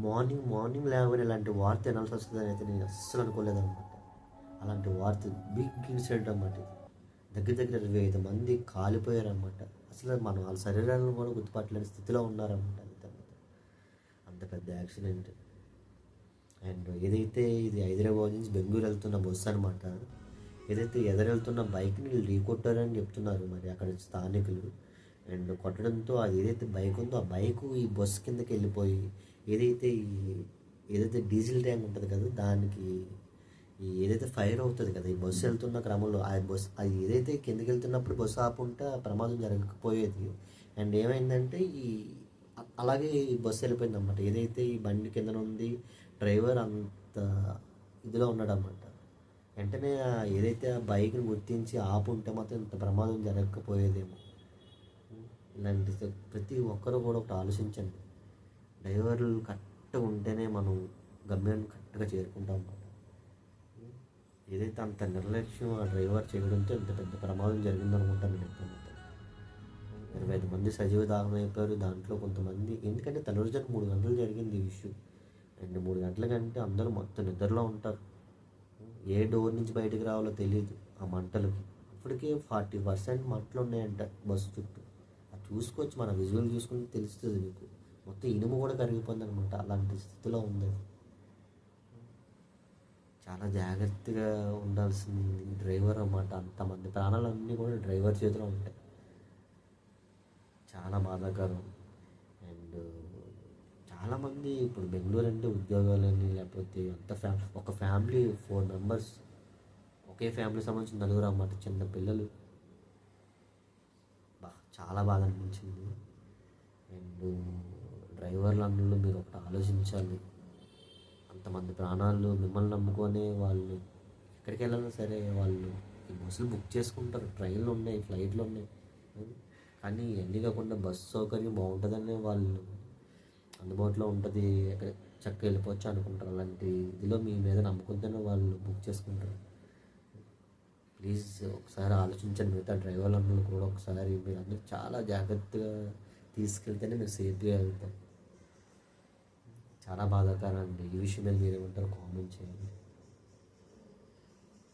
Morning morning లేవగానే ఇలాంటి వార్త వినాల్సి వస్తుందని అయితే నేను అస్సలు అనుకోలేదన్నమాట. అలాంటి వార్త బిగ్ ఇన్సిడెంట్ అన్నమాట ఇది. దగ్గర దగ్గర 25 మంది కాలిపోయారన్నమాట. అసలు మనం వాళ్ళ శరీరాలను కూడా గుర్తుపట్టలేని స్థితిలో ఉన్నారన్నమాట. అంత పెద్ద యాక్సిడెంట్. అండ్ ఏదైతే ఇది హైదరాబాద్ నుంచి బెంగళూరు వెళ్తున్న బస్సు అనమాట. ఏదైతే ఎదరెళ్తున్న బైక్ని వీళ్ళు ఢీకొట్టారని చెప్తున్నారు మరి అక్కడ స్థానికులు. అండ్ కొట్టడంతో అది ఏదైతే బైక్ ఉందో ఆ బైకు ఈ బస్సు కిందకి వెళ్ళిపోయి ఏదైతే ఏదైతే డీజిల్ ట్యాంక్ ఉంటుంది కదా దానికి ఏదైతే ఫైర్ అవుతుంది కదా ఈ బస్సు వెళ్తున్న క్రమంలో ఆ బస్సు అది ఏదైతే కిందకి వెళ్తున్నప్పుడు బస్సు ఆపుంటే ఆ ప్రమాదం జరగకపోయేది. అండ్ ఏమైందంటే అలాగే ఈ బస్సు వెళ్ళిపోయింది అన్నమాట. ఏదైతే ఈ బండి కింద ఉంది డ్రైవర్ అంత ఇదిలో ఉన్నాడు అన్నమాట. వెంటనే ఏదైతే ఆ బైక్ని గుర్తించి ఆపుంటే మాత్రం ఇంత ప్రమాదం జరగకపోయేదేమో. ఇలాంటి ప్రతి ఒక్కరు కూడా ఒకటి ఆలోచించండి. డ్రైవర్లు కరెక్ట్గా ఉంటేనే మనం గమ్యాన్ని కరెక్ట్గా చేరుకుంటాం అన్నమాట. ఏదైతే అంత నిర్లక్ష్యం ఆ డ్రైవర్ చేయడంతో ఇంత పెద్ద ప్రమాదం జరిగిందనుకుంటాను నేను ఎప్పుడు. 25 మంది సజీవ దాహనం అయిపోయారు. దాంట్లో కొంతమంది ఎందుకంటే తెల్లవారుజాము 3 గంటలు జరిగింది ఈ ఇష్యూ. అండ్ 3 గంటల కంటే అందరూ మొత్తం నిద్రలో ఉంటారు. ఏ డోర్ నుంచి బయటకు రావాలో తెలియదు ఆ మంటలకి. ఇప్పటికే 40% మంటలు ఉన్నాయంట బస్సు చుట్టూ. అది చూసుకోవచ్చు, మన విజువల్ చూసుకుంటే తెలుస్తుంది మీకు. మొత్తం ఇనుము కూడా కరిగిపోయింది అనమాట. అలాంటి స్థితిలో ఉంది. చాలా జాగ్రత్తగా ఉండాల్సింది డ్రైవర్ అన్నమాట. అంతమంది ప్రాణాలన్నీ కూడా డ్రైవర్ చేతిలో ఉంటాయి. చాలా బాధాకరం. అండ్ చాలామంది ఇప్పుడు బెంగళూరు అంటే ఉద్యోగాలని లేకపోతే అంత ఒక ఫ్యామిలీ 4 మెంబర్స్ ఒకే ఫ్యామిలీ సంబంధించిన నలుగురు అన్నమాట, చిన్న పిల్లలు. చాలా బాధ అనిపించింది. అండ్ డ్రైవర్లు అందరూ మీరు ఒకటి ఆలోచించాలి. అంతమంది ప్రాణాలు మిమ్మల్ని నమ్ముకొని వాళ్ళు ఎక్కడికి వెళ్ళాలన్నా సరే వాళ్ళు ఈ బస్సులు బుక్ చేసుకుంటారు. ట్రైన్లు ఉన్నాయి, ఫ్లైట్లు ఉన్నాయి, కానీ ఎన్ని కాకుండా బస్సు సౌకర్యం బాగుంటుందని వాళ్ళు అందుబాటులో ఉంటుంది, ఎక్కడ చక్కగా వెళ్ళిపోవచ్చు అనుకుంటారు. అలాంటి ఇదిలో మీ మీద నమ్ముకుంటేనే వాళ్ళు బుక్ చేసుకుంటారు. ప్లీజ్ ఒకసారి ఆలోచించండి. మిగతా డ్రైవర్లందరూ కూడా ఒకసారి మీరు అందరూ చాలా జాగ్రత్తగా తీసుకెళ్తేనే మీరు సేఫ్గా వెళ్తాం. చాలా బాధాకరం అండి. ఈ విషయం మీద మీరు ఏమంటారు కామెంట్ చేయండి.